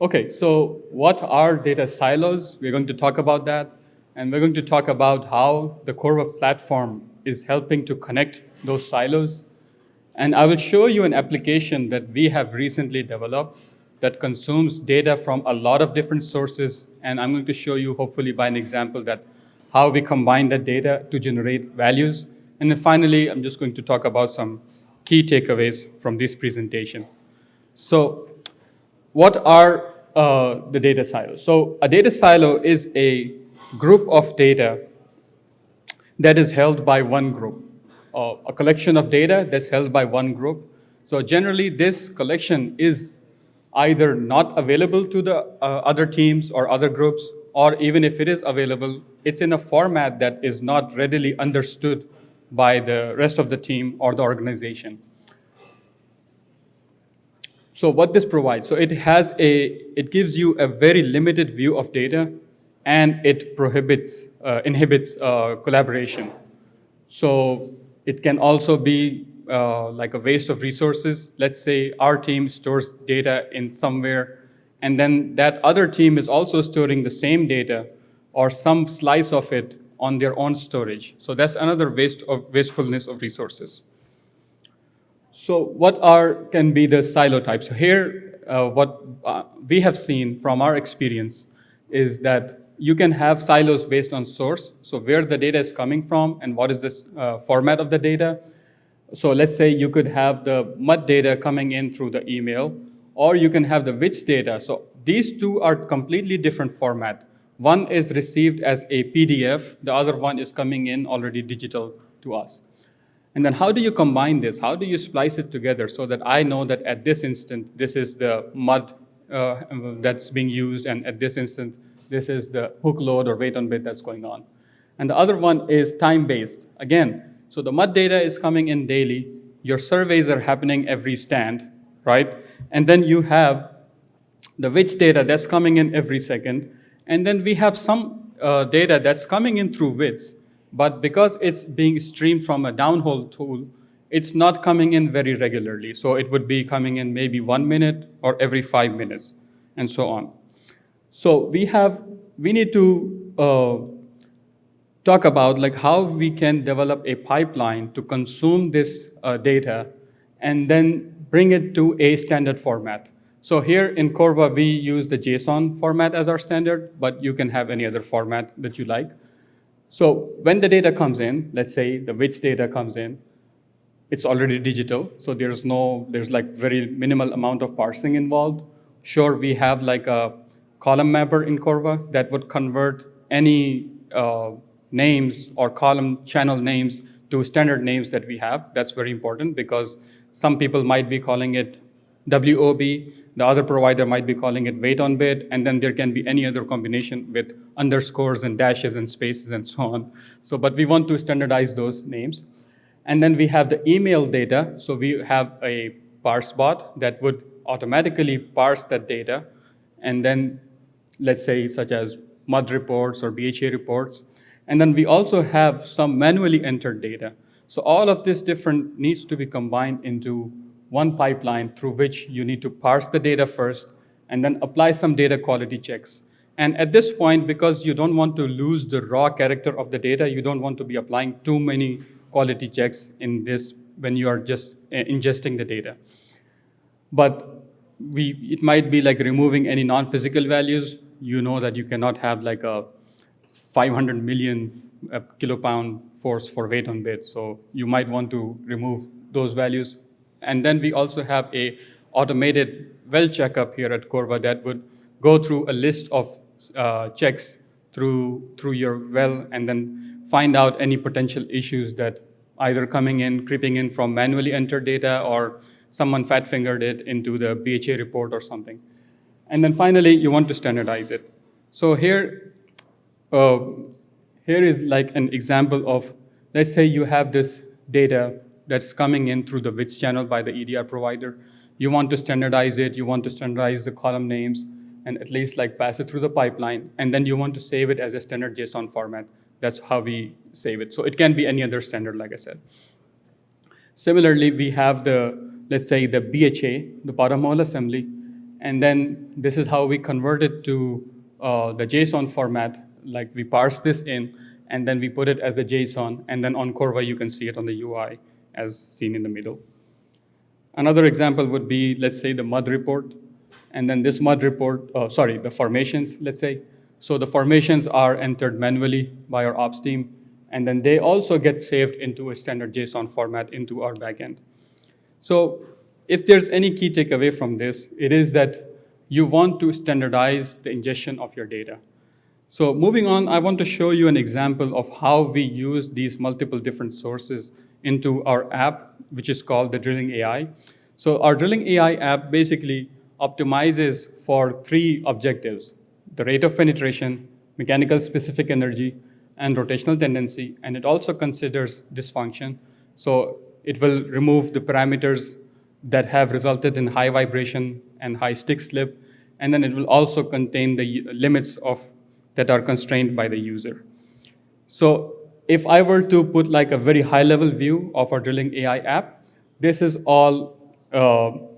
Okay, so what are data silos? We're going to talk about that, and we're going to talk about how the Corva platform is helping to connect those silos. And I will show you an application that we have recently developed that consumes data from a lot of different sources. And I'm going to show you, hopefully by an example, that how we combine that data to generate values. And then finally, I'm just going to talk about some key takeaways from this presentation. So what are the data silos? So a data silo is a group of data that is held by one group, a collection of data that's held by one group. So generally, this collection is either not available to the other teams or other groups, or even if it is available, it's in a format that is not readily understood by the rest of the team or the organization. So what this provides, so it gives you a very limited view of data, and it inhibits collaboration. So it can also be like a waste of resources. Let's say our team stores data in somewhere, and then that other team is also storing the same data or some slice of it on their own storage. So that's another wastefulness of resources. So what can be the silo types? So here, what we have seen from our experience is that you can have silos based on source, so where the data is coming from and what is this format of the data. So let's say you could have the MUD data coming in through the email, or you can have the WITS data. So these two are completely different format. One is received as a PDF, the other one is coming in already digital to us. And then how do you combine this? How do you splice it together so that I know that at this instant, this is the MUD that's being used, and at this instant, this is the hook load or wait on bit that's going on. And the other one is time-based. Again, so the MUD data is coming in daily. Your surveys are happening every stand, right? And then you have the WITS data that's coming in every second. And then we have some data that's coming in through WITS, but because it's being streamed from a downhole tool, it's not coming in very regularly. So it would be coming in maybe 1 minute or every 5 minutes, and so on. So we need to talk about like how we can develop a pipeline to consume this data and then bring it to a standard format. So here in Corva, we use the JSON format as our standard, but you can have any other format that you like. So when the data comes in, let's say the WITS data comes in, it's already digital, so there's like very minimal amount of parsing involved. Sure, we have like a column mapper in Corva that would convert any names or column channel names to standard names that we have. That's very important because some people might be calling it WOB, the other provider might be calling it wait on bit, and then there can be any other combination with underscores and dashes and spaces and so on. So, but we want to standardize those names. And then we have the email data. So we have a parse bot that would automatically parse that data. And then let's say such as MUD reports or BHA reports. And then we also have some manually entered data. So all of this different needs to be combined into one pipeline through which you need to parse the data first and then apply some data quality checks. And at this point, because you don't want to lose the raw character of the data, you don't want to be applying too many quality checks in this when you are just ingesting the data. But it might be like removing any non-physical values. You know that you cannot have like a 500 million kilopound force for weight on bit. So you might want to remove those values. And then we also have a automated well checkup here at Corva that would go through a list of checks through your well and then find out any potential issues that either creeping in from manually entered data or someone fat-fingered it into the BHA report or something. And then finally, you want to standardize it. So here is like an example of, let's say you have this data that's coming in through the WITS channel by the EDR provider. You want to standardize it, you want to standardize the column names, and at least like pass it through the pipeline, and then you want to save it as a standard JSON format. That's how we save it. So it can be any other standard, like I said. Similarly, we have let's say the BHA, the bottom hole assembly, And then this is how we convert it to the JSON format. Like we parse this in, and then we put it as the JSON. And then on Corva, you can see it on the UI as seen in the middle. Another example would be, let's say, the mud report. And then this mud report, the formations, let's say. So the formations are entered manually by our ops team. And then they also get saved into a standard JSON format into our backend. So if there's any key takeaway from this, it is that you want to standardize the ingestion of your data. So moving on, I want to show you an example of how we use these multiple different sources into our app, which is called the Drilling AI. So our Drilling AI app basically optimizes for 3 objectives: the rate of penetration, mechanical specific energy, and rotational tendency. And it also considers dysfunction. So it will remove the parameters that have resulted in high vibration and high stick slip. And then it will also contain the limits that are constrained by the user. So if I were to put like a very high level view of our Drilling AI app, this is all,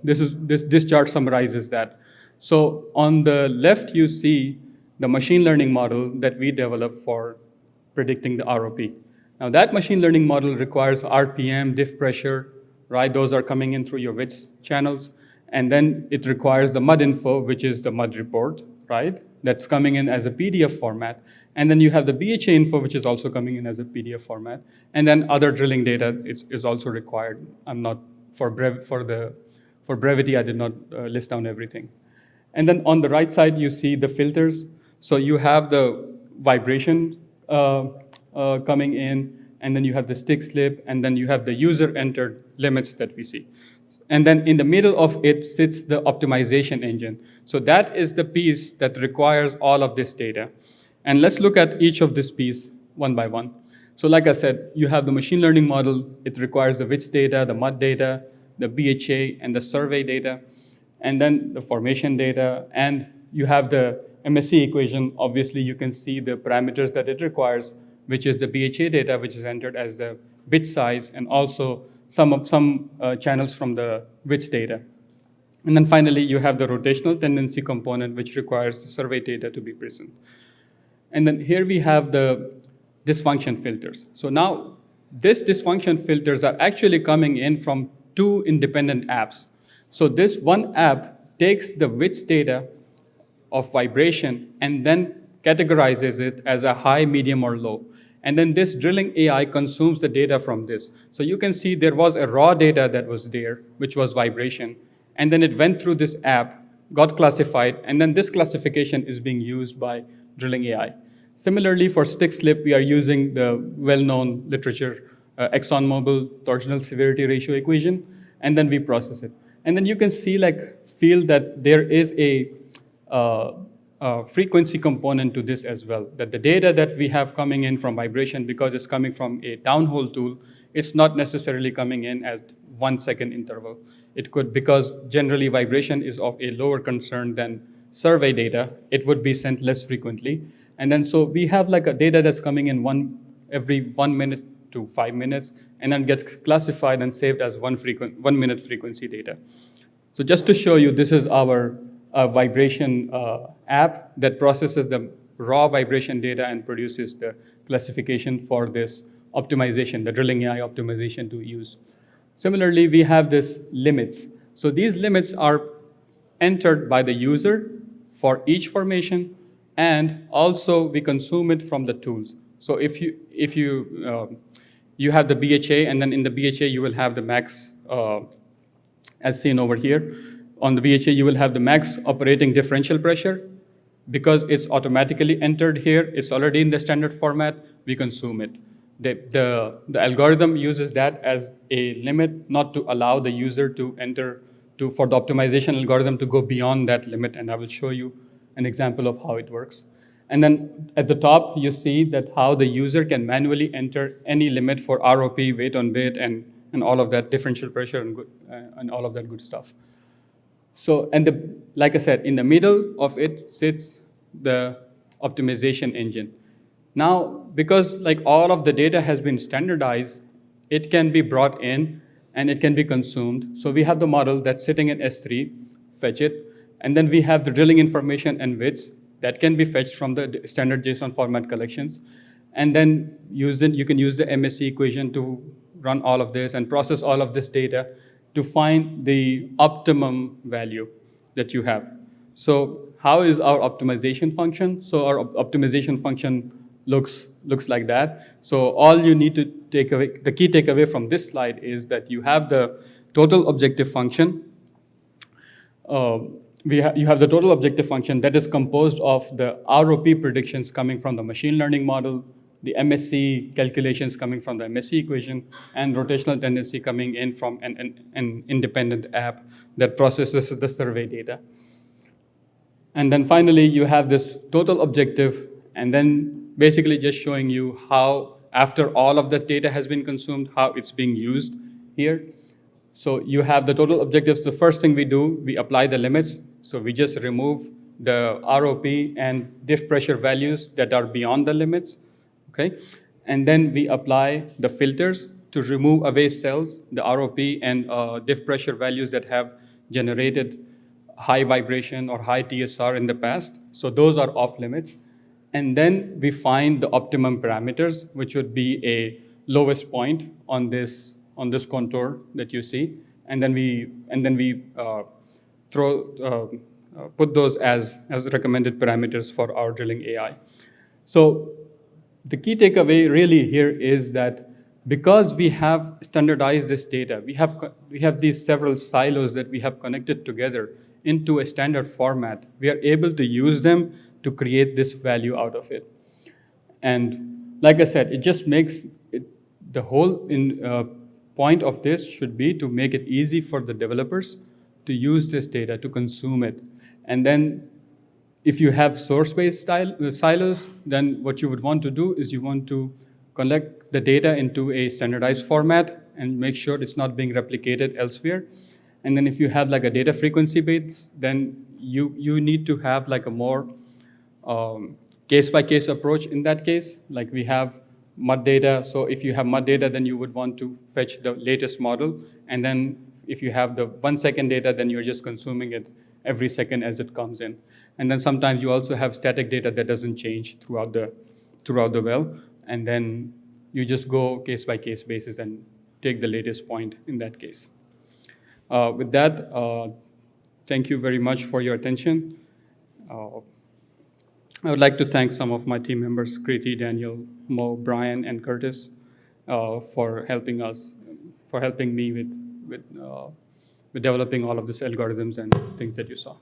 this chart summarizes that. So on the left, you see the machine learning model that we developed for predicting the ROP. Now that machine learning model requires RPM, diff pressure, right? Those are coming in through your WITS channels. And then it requires the mud info, which is the mud report, right? That's coming in as a PDF format. And then you have the BHA info, which is also coming in as a PDF format. And then other drilling data is also required. I'm not, for brevity, I did not list down everything. And then on the right side, you see the filters. So you have the vibration coming in, and then you have the stick slip, and then you have the user-entered limits that we see. And then in the middle of it sits the optimization engine. So that is the piece that requires all of this data. And let's look at each of this piece one by one. So like I said, you have the machine learning model. It requires the WITS data, the mud data, the BHA, and the survey data, and then the formation data. And you have the MSE equation. Obviously, you can see the parameters that it requires, which is the BHA data, which is entered as the bit size, and also some channels from the WITS data. And then finally, you have the rotational tendency component, which requires the survey data to be present. And then here we have the dysfunction filters. So now, these dysfunction filters are actually coming in from 2 independent apps. So this one app takes the WITS data of vibration and then categorizes it as a high, medium, or low. And then this Drilling AI consumes the data from this. So you can see there was a raw data that was there, which was vibration. And then it went through this app, got classified, and then this classification is being used by Drilling AI. Similarly, for stick slip, we are using the well-known literature, ExxonMobil torsional severity ratio equation, and then we process it. And then you can see, feel that there is a frequency component to this as well, that the data that we have coming in from vibration, because it's coming from a downhole tool, it's not necessarily coming in at 1 second interval. It could, because generally vibration is of a lower concern than survey data, it would be sent less frequently. And then so we have like a data that's coming in every 1 minute to 5 minutes, and then gets classified and saved as 1 minute frequency data. So just to show you, this is our vibration app that processes the raw vibration data and produces the classification for this optimization, the Drilling AI optimization to use. Similarly, we have this limits. So these limits are entered by the user for each formation, and also we consume it from the tools. So if you have the BHA, and then in the BHA you will have the max, as seen over here. On the BHA, you will have the max operating differential pressure. Because it's automatically entered here, it's already in the standard format, we consume it. The algorithm uses that as a limit, not to allow the user to enter, for the optimization algorithm to go beyond that limit, and I will show you an example of how it works. And then at the top, you see that how the user can manually enter any limit for ROP, weight on bit, and all of that differential pressure and all of that good stuff. So, and like I said, in the middle of it sits the optimization engine. Now, because like all of the data has been standardized, it can be brought in and it can be consumed. So we have the model that's sitting in S3, fetch it, And then we have the drilling information and widths that can be fetched from the standard JSON format collections. And then you can use the MSE equation to run all of this and process all of this data to find the optimum value that you have. So how is our optimization function? So our optimization function looks like that. So all you need to take away, the key takeaway from this slide is that you have the total objective function. You have the total objective function that is composed of the ROP predictions coming from the machine learning model, the MSE calculations coming from the MSE equation, and rotational tendency coming in from an independent app that processes the survey data. And then finally, you have this total objective, and then basically just showing you how, after all of that data has been consumed, how it's being used here. So you have the total objectives. The first thing we do, we apply the limits. So we just remove the ROP and diff pressure values that are beyond the limits, okay? And then we apply the filters to remove away cells, the ROP and diff pressure values that have generated high vibration or high TSR in the past. So those are off limits. And then we find the optimum parameters, which would be a lowest point on this contour that you see. And then we put those as recommended parameters for our drilling AI. So the key takeaway really here is that because we have standardized this data, we have these several silos that we have connected together into a standard format. We are able to use them to create this value out of it. And like I said, it just makes it, the whole point of this should be to make it easy for the developers to use this data, to consume it. And then if you have source-based silos, then what you would want to do is you want to collect the data into a standardized format and make sure it's not being replicated elsewhere. And then if you have like a data frequency base, then you need to have like a more case-by-case approach in that case. Like we have MUD data, so if you have MUD data, then you would want to fetch the latest model. And then if you have the 1 second data, then you're just consuming it every second as it comes in. And then sometimes you also have static data that doesn't change throughout the well. And then you just go case-by-case basis and take the latest point in that case. With that, thank you very much for your attention. I would like to thank some of my team members, Kriti, Daniel, Mo, Brian, and Curtis, for helping me with developing all of these algorithms and things that you saw.